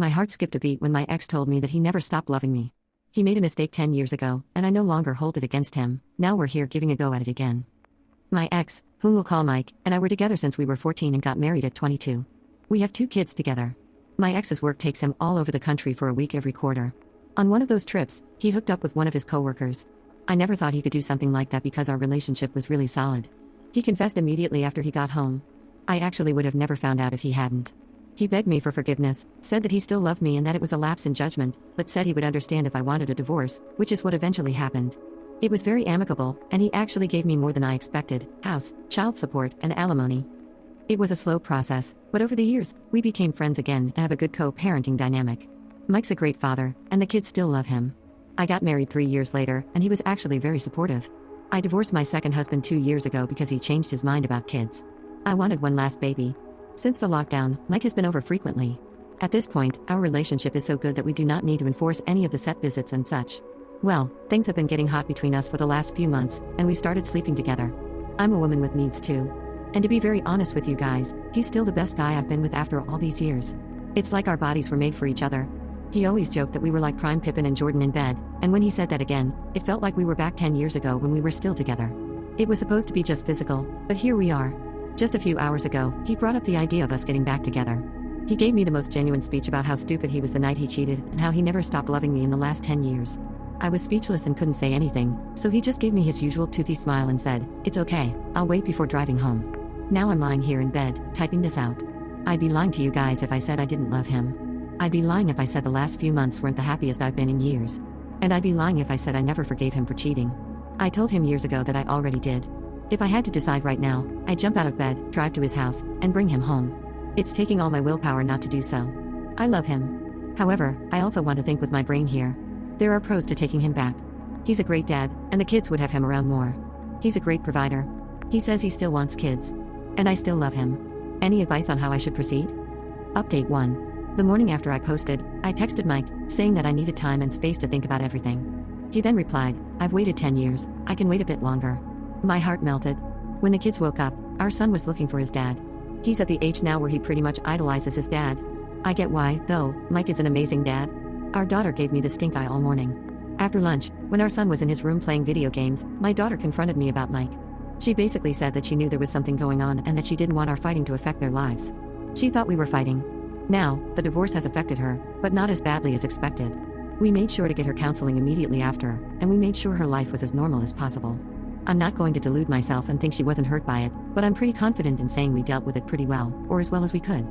My heart skipped a beat when my ex told me that he never stopped loving me. He made a mistake 10 years ago, and I no longer hold it against him. Now we're here giving a go at it again. My ex, whom we'll call Mike, and I were together since we were 14 and got married at 22. We have 2 kids together. My ex's work takes him all over the country for a week every quarter. On one of those trips, he hooked up with one of his coworkers. I never thought he could do something like that because our relationship was really solid. He confessed immediately after he got home. I actually would have never found out if he hadn't. He begged me for forgiveness, said that he still loved me and that it was a lapse in judgment, but said he would understand if I wanted a divorce, which is what eventually happened. It was very amicable, and he actually gave me more than I expected: house, child support, and alimony. It was a slow process, but over the years, we became friends again and have a good co-parenting dynamic. Mike's a great father, and the kids still love him. I got married 3 years later, and he was actually very supportive. I divorced my second husband 2 years ago because he changed his mind about kids. I wanted one last baby. Since the lockdown, Mike has been over frequently. At this point, our relationship is so good that we do not need to enforce any of the set visits and such. Well, things have been getting hot between us for the last few months, and we started sleeping together. I'm a woman with needs too. And to be very honest with you guys, he's still the best guy I've been with after all these years. It's like our bodies were made for each other. He always joked that we were like Prime Pippin and Jordan in bed, and when he said that again, it felt like we were back 10 years ago when we were still together. It was supposed to be just physical, but here we are. Just a few hours ago, he brought up the idea of us getting back together. He gave me the most genuine speech about how stupid he was the night he cheated and how he never stopped loving me in the last 10 years. I was speechless and couldn't say anything, so he just gave me his usual toothy smile and said, "It's okay, I'll wait before driving home." Now I'm lying here in bed, typing this out. I'd be lying to you guys if I said I didn't love him. I'd be lying if I said the last few months weren't the happiest I've been in years. And I'd be lying if I said I never forgave him for cheating. I told him years ago that I already did. If I had to decide right now, I'd jump out of bed, drive to his house, and bring him home. It's taking all my willpower not to do so. I love him. However, I also want to think with my brain here. There are pros to taking him back. He's a great dad, and the kids would have him around more. He's a great provider. He says he still wants kids. And I still love him. Any advice on how I should proceed? Update 1. The morning after I posted, I texted Mike, saying that I needed time and space to think about everything. He then replied, "I've waited 10 years, I can wait a bit longer." My heart melted. When the kids woke up, our son was looking for his dad. He's at the age now where he pretty much idolizes his dad. I get why, though. Mike is an amazing dad. Our daughter gave me the stink eye all morning. After lunch, when our son was in his room playing video games, my daughter confronted me about Mike. She basically said that she knew there was something going on and that she didn't want our fighting to affect their lives. She thought we were fighting. Now, the divorce has affected her, but not as badly as expected. We made sure to get her counseling immediately after, and we made sure her life was as normal as possible. I'm not going to delude myself and think she wasn't hurt by it, but I'm pretty confident in saying we dealt with it pretty well, or as well as we could.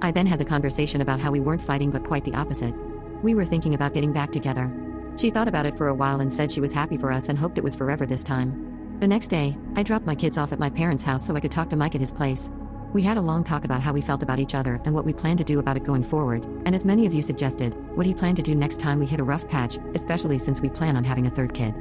I then had the conversation about how we weren't fighting but quite the opposite. We were thinking about getting back together. She thought about it for a while and said she was happy for us and hoped it was forever this time. The next day, I dropped my kids off at my parents' house so I could talk to Mike at his place. We had a long talk about how we felt about each other and what we planned to do about it going forward, and as many of you suggested, what he planned to do next time we hit a rough patch, especially since we plan on having a third kid.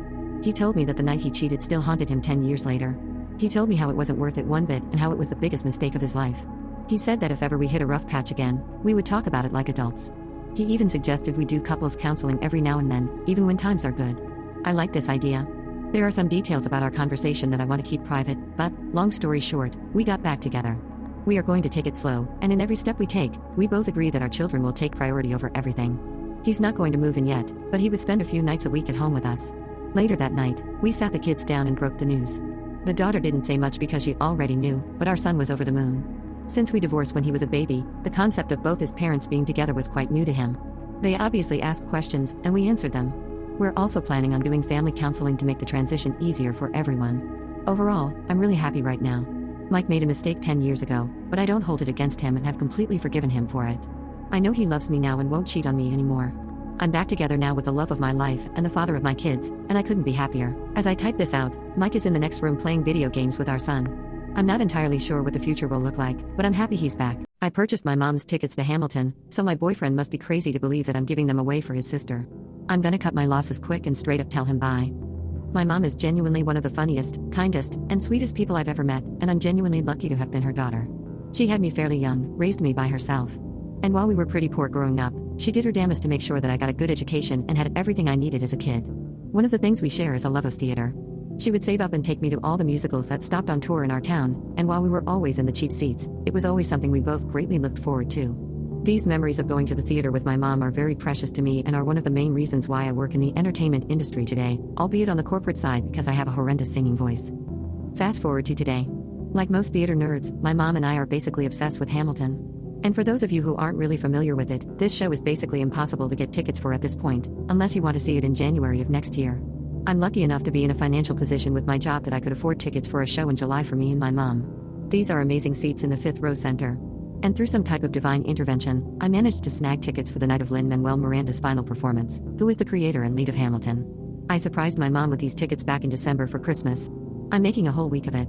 He told me that the night he cheated still haunted him 10 years later. He told me how it wasn't worth it one bit and how it was the biggest mistake of his life. He said that if ever we hit a rough patch again, we would talk about it like adults. He even suggested we do couples counseling every now and then, even when times are good. I like this idea. There are some details about our conversation that I want to keep private, but, long story short, we got back together. We are going to take it slow, and in every step we take, we both agree that our children will take priority over everything. He's not going to move in yet, but he would spend a few nights a week at home with us. Later that night, we sat the kids down and broke the news. The daughter didn't say much because she already knew, but our son was over the moon. Since we divorced when he was a baby, the concept of both his parents being together was quite new to him. They obviously asked questions, and we answered them. We're also planning on doing family counseling to make the transition easier for everyone. Overall, I'm really happy right now. Mike made a mistake 10 years ago, but I don't hold it against him and have completely forgiven him for it. I know he loves me now and won't cheat on me anymore. I'm back together now with the love of my life and the father of my kids, and I couldn't be happier. As I type this out, Mike is in the next room playing video games with our son. I'm not entirely sure what the future will look like, but I'm happy he's back. I purchased my mom's tickets to Hamilton, so my boyfriend must be crazy to believe that I'm giving them away for his sister. I'm gonna cut my losses quick and straight up tell him bye. My mom is genuinely one of the funniest, kindest, and sweetest people I've ever met, and I'm genuinely lucky to have been her daughter. She had me fairly young, raised me by herself. And while we were pretty poor growing up, she did her damnedest to make sure that I got a good education and had everything I needed as a kid. One of the things we share is a love of theater. She would save up and take me to all the musicals that stopped on tour in our town, and while we were always in the cheap seats, it was always something we both greatly looked forward to. These memories of going to the theater with my mom are very precious to me and are one of the main reasons why I work in the entertainment industry today, albeit on the corporate side because I have a horrendous singing voice. Fast forward to today. Like most theater nerds, my mom and I are basically obsessed with Hamilton. And for those of you who aren't really familiar with it, this show is basically impossible to get tickets for at this point, unless you want to see it in January of next year. I'm lucky enough to be in a financial position with my job that I could afford tickets for a show in July for me and my mom. These are amazing seats in the 5th row center. And through some type of divine intervention, I managed to snag tickets for the night of Lin-Manuel Miranda's final performance, who is the creator and lead of Hamilton. I surprised my mom with these tickets back in December for Christmas. I'm making a whole week of it.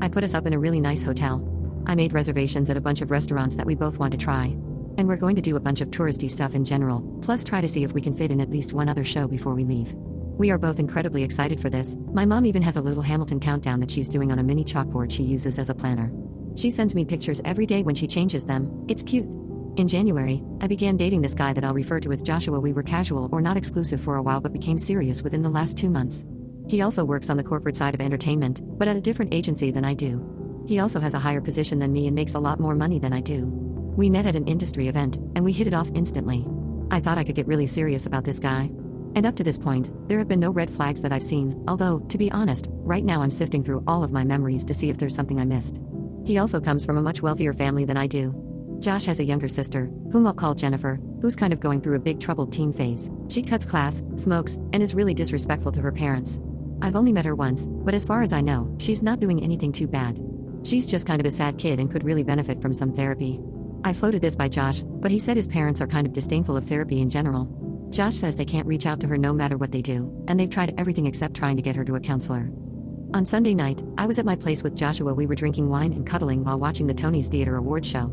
I put us up in a really nice hotel. I made reservations at a bunch of restaurants that we both want to try. And we're going to do a bunch of touristy stuff in general, plus try to see if we can fit in at least one other show before we leave. We are both incredibly excited for this. My mom even has a little Hamilton countdown that she's doing on a mini chalkboard she uses as a planner. She sends me pictures every day when she changes them. It's cute. In January, I began dating this guy that I'll refer to as Joshua. We were casual or not exclusive for a while but became serious within the last 2 months. He also works on the corporate side of entertainment, but at a different agency than I do. He also has a higher position than me and makes a lot more money than I do. We met at an industry event, and we hit it off instantly. I thought I could get really serious about this guy. And up to this point, there have been no red flags that I've seen, although, to be honest, right now I'm sifting through all of my memories to see if there's something I missed. He also comes from a much wealthier family than I do. Josh has a younger sister, whom I'll call Jennifer, who's kind of going through a big troubled teen phase. She cuts class, smokes, and is really disrespectful to her parents. I've only met her once, but as far as I know, she's not doing anything too bad. She's just kind of a sad kid and could really benefit from some therapy. I floated this by Josh, but he said his parents are kind of disdainful of therapy in general. Josh says they can't reach out to her no matter what they do, and they've tried everything except trying to get her to a counselor. On Sunday night, I was at my place with Joshua. We were drinking wine and cuddling while watching the Tony's Theater Awards show.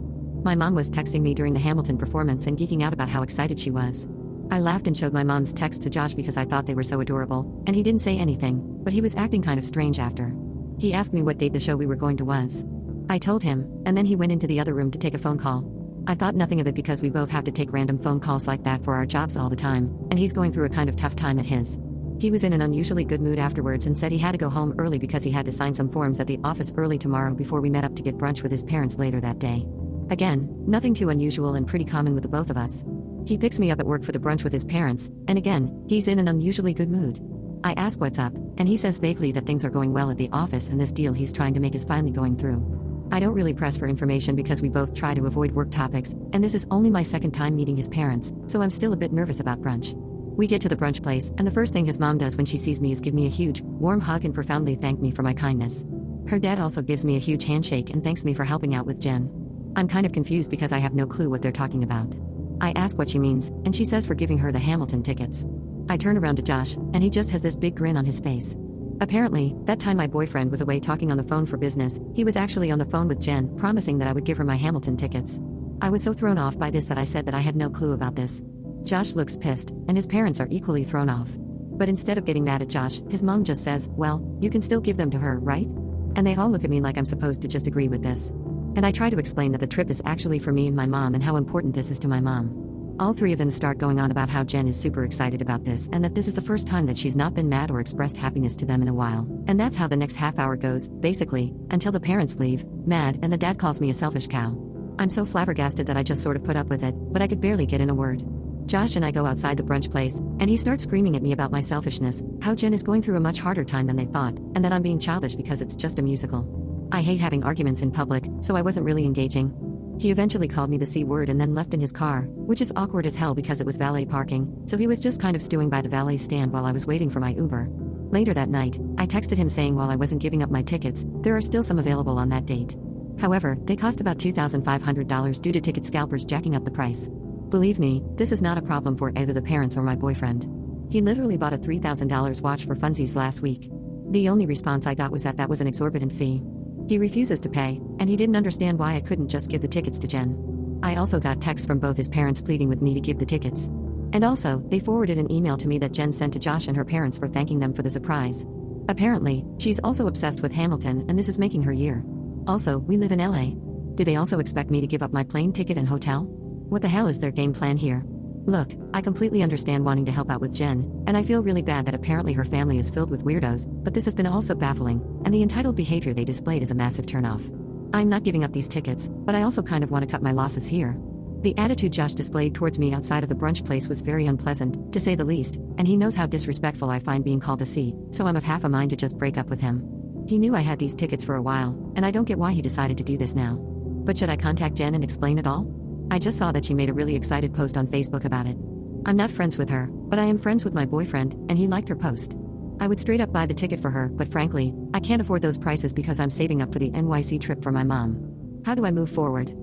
My mom was texting me during the Hamilton performance and geeking out about how excited she was. I laughed and showed my mom's text to Josh because I thought they were so adorable, and he didn't say anything, but he was acting kind of strange after. He asked me what date the show we were going to was. I told him, and then he went into the other room to take a phone call. I thought nothing of it because we both have to take random phone calls like that for our jobs all the time, and he's going through a kind of tough time at his. He was in an unusually good mood afterwards and said he had to go home early because he had to sign some forms at the office early tomorrow before we met up to get brunch with his parents later that day. Again, nothing too unusual and pretty common with the both of us. He picks me up at work for the brunch with his parents, and again, he's in an unusually good mood. I ask what's up, and he says vaguely that things are going well at the office and this deal he's trying to make is finally going through. I don't really press for information because we both try to avoid work topics, and this is only my second time meeting his parents, so I'm still a bit nervous about brunch. We get to the brunch place, and the first thing his mom does when she sees me is give me a huge, warm hug and profoundly thank me for my kindness. Her dad also gives me a huge handshake and thanks me for helping out with Jen. I'm kind of confused because I have no clue what they're talking about. I ask what she means, and she says for giving her the Hamilton tickets. I turn around to Josh, and he just has this big grin on his face. Apparently, that time my boyfriend was away talking on the phone for business, he was actually on the phone with Jen, promising that I would give her my Hamilton tickets. I was so thrown off by this that I said that I had no clue about this. Josh looks pissed, and his parents are equally thrown off. But instead of getting mad at Josh, his mom just says, "Well, you can still give them to her, right?" And they all look at me like I'm supposed to just agree with this. And I try to explain that the trip is actually for me and my mom and how important this is to my mom. All three of them start going on about how Jen is super excited about this and that this is the first time that she's not been mad or expressed happiness to them in a while. And that's how the next half hour goes, basically, until the parents leave, mad, and the dad calls me a selfish cow. I'm so flabbergasted that I just sort of put up with it, but I could barely get in a word. Josh and I go outside the brunch place, and he starts screaming at me about my selfishness, how Jen is going through a much harder time than they thought, and that I'm being childish because it's just a musical. I hate having arguments in public, so I wasn't really engaging. He eventually called me the C word and then left in his car, which is awkward as hell because it was valet parking, so he was just kind of stewing by the valet stand while I was waiting for my Uber. Later that night, I texted him saying while I wasn't giving up my tickets, there are still some available on that date. However, they cost about $2,500 due to ticket scalpers jacking up the price. Believe me, this is not a problem for either the parents or my boyfriend. He literally bought a $3,000 watch for funsies last week. The only response I got was that was an exorbitant fee. He refuses to pay, and he didn't understand why I couldn't just give the tickets to Jen. I also got texts from both his parents pleading with me to give the tickets. And also, they forwarded an email to me that Jen sent to Josh and her parents for thanking them for the surprise. Apparently, she's also obsessed with Hamilton and this is making her year. Also, we live in LA. Do they also expect me to give up my plane ticket and hotel? What the hell is their game plan here? Look, I completely understand wanting to help out with Jen, and I feel really bad that apparently her family is filled with weirdos, but this has been also baffling, and the entitled behavior they displayed is a massive turnoff. I'm not giving up these tickets, but I also kind of want to cut my losses here. The attitude Josh displayed towards me outside of the brunch place was very unpleasant, to say the least, and he knows how disrespectful I find being called a C, so I'm of half a mind to just break up with him. He knew I had these tickets for a while, and I don't get why he decided to do this now. But should I contact Jen and explain it all? I just saw that she made a really excited post on Facebook about it. I'm not friends with her, but I am friends with my boyfriend, and he liked her post. I would straight up buy the ticket for her, but frankly, I can't afford those prices because I'm saving up for the NYC trip for my mom. How do I move forward?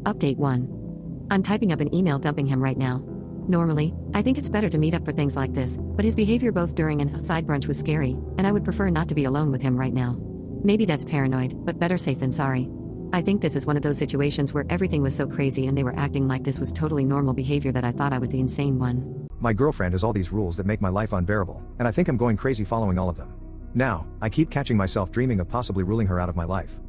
Update 1. I'm typing up an email dumping him right now. Normally, I think it's better to meet up for things like this, but his behavior both during and outside brunch was scary, and I would prefer not to be alone with him right now. Maybe that's paranoid, but better safe than sorry. I think this is one of those situations where everything was so crazy and they were acting like this was totally normal behavior that I thought I was the insane one. My girlfriend has all these rules that make my life unbearable, and I think I'm going crazy following all of them. Now, I keep catching myself dreaming of possibly ruling her out of my life.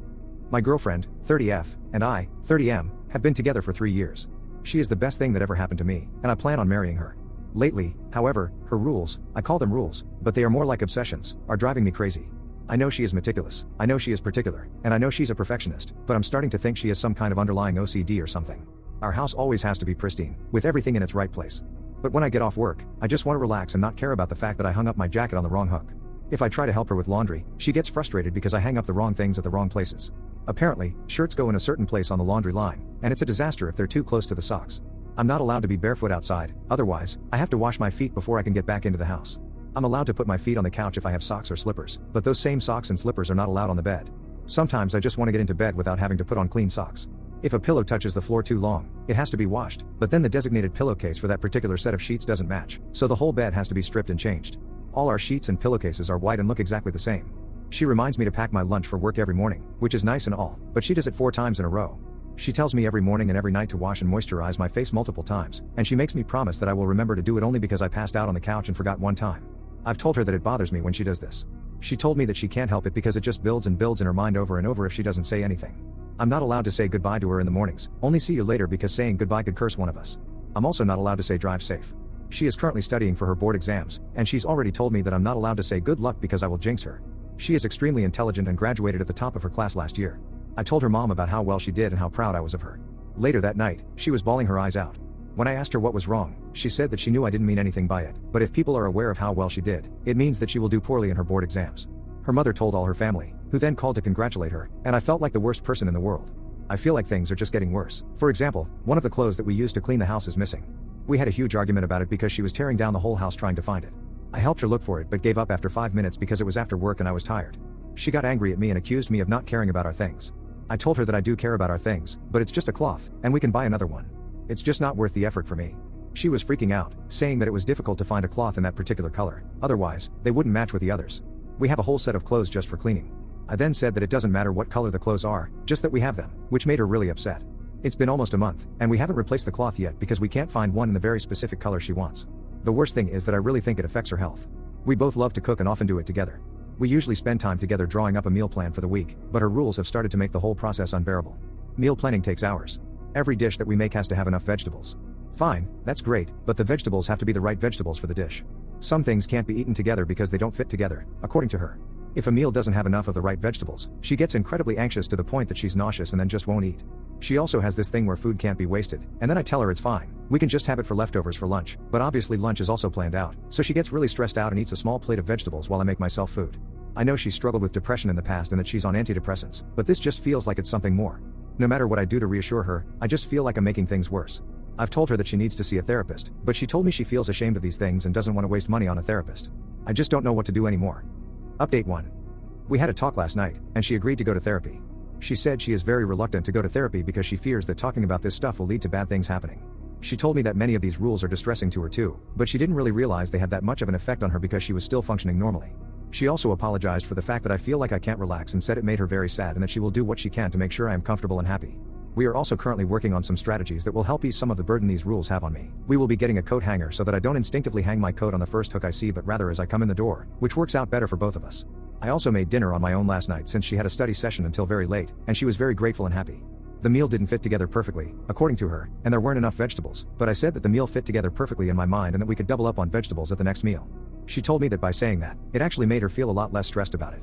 My girlfriend, 30F, and I, 30M, have been together for 3 years. She is the best thing that ever happened to me, and I plan on marrying her. Lately, however, her rules, I call them rules, but they are more like obsessions, are driving me crazy. I know she is meticulous, I know she is particular, and I know she's a perfectionist, but I'm starting to think she has some kind of underlying OCD or something. Our house always has to be pristine, with everything in its right place. But when I get off work, I just want to relax and not care about the fact that I hung up my jacket on the wrong hook. If I try to help her with laundry, she gets frustrated because I hang up the wrong things at the wrong places. Apparently, shirts go in a certain place on the laundry line, and it's a disaster if they're too close to the socks. I'm not allowed to be barefoot outside, otherwise, I have to wash my feet before I can get back into the house. I'm allowed to put my feet on the couch if I have socks or slippers, but those same socks and slippers are not allowed on the bed. Sometimes I just want to get into bed without having to put on clean socks. If a pillow touches the floor too long, it has to be washed, but then the designated pillowcase for that particular set of sheets doesn't match, so the whole bed has to be stripped and changed. All our sheets and pillowcases are white and look exactly the same. She reminds me to pack my lunch for work every morning, which is nice and all, but she does it 4 times in a row. She tells me every morning and every night to wash and moisturize my face multiple times, and she makes me promise that I will remember to do it only because I passed out on the couch and forgot one time. I've told her that it bothers me when she does this. She told me that she can't help it because it just builds and builds in her mind over and over if she doesn't say anything. I'm not allowed to say goodbye to her in the mornings, only see you later because saying goodbye could curse one of us. I'm also not allowed to say drive safe. She is currently studying for her board exams, and she's already told me that I'm not allowed to say good luck because I will jinx her. She is extremely intelligent and graduated at the top of her class last year. I told her mom about how well she did and how proud I was of her. Later that night, she was bawling her eyes out. When I asked her what was wrong, she said that she knew I didn't mean anything by it, but if people are aware of how well she did, it means that she will do poorly in her board exams. Her mother told all her family, who then called to congratulate her, and I felt like the worst person in the world. I feel like things are just getting worse. For example, one of the clothes that we used to clean the house is missing. We had a huge argument about it because she was tearing down the whole house trying to find it. I helped her look for it but gave up after 5 minutes because it was after work and I was tired. She got angry at me and accused me of not caring about our things. I told her that I do care about our things, but it's just a cloth, and we can buy another one. It's just not worth the effort for me. She was freaking out, saying that it was difficult to find a cloth in that particular color, otherwise, they wouldn't match with the others. We have a whole set of clothes just for cleaning. I then said that it doesn't matter what color the clothes are, just that we have them, which made her really upset. It's been almost a month, and we haven't replaced the cloth yet because we can't find one in the very specific color she wants. The worst thing is that I really think it affects her health. We both love to cook and often do it together. We usually spend time together drawing up a meal plan for the week, but her rules have started to make the whole process unbearable. Meal planning takes hours. Every dish that we make has to have enough vegetables. Fine, that's great, but the vegetables have to be the right vegetables for the dish. Some things can't be eaten together because they don't fit together, according to her. If a meal doesn't have enough of the right vegetables, she gets incredibly anxious to the point that she's nauseous and then just won't eat. She also has this thing where food can't be wasted, and then I tell her it's fine, we can just have it for leftovers for lunch, but obviously lunch is also planned out, so she gets really stressed out and eats a small plate of vegetables while I make myself food. I know she's struggled with depression in the past and that she's on antidepressants, but this just feels like it's something more. No matter what I do to reassure her, I just feel like I'm making things worse. I've told her that she needs to see a therapist, but she told me she feels ashamed of these things and doesn't want to waste money on a therapist. I just don't know what to do anymore. Update 1. We had a talk last night, and she agreed to go to therapy. She said she is very reluctant to go to therapy because she fears that talking about this stuff will lead to bad things happening. She told me that many of these rules are distressing to her too, but she didn't really realize they had that much of an effect on her because she was still functioning normally. She also apologized for the fact that I feel like I can't relax and said it made her very sad and that she will do what she can to make sure I am comfortable and happy. We are also currently working on some strategies that will help ease some of the burden these rules have on me. We will be getting a coat hanger so that I don't instinctively hang my coat on the first hook I see but rather as I come in the door, which works out better for both of us. I also made dinner on my own last night since she had a study session until very late, and she was very grateful and happy. The meal didn't fit together perfectly, according to her, and there weren't enough vegetables, but I said that the meal fit together perfectly in my mind and that we could double up on vegetables at the next meal. She told me that by saying that, it actually made her feel a lot less stressed about it.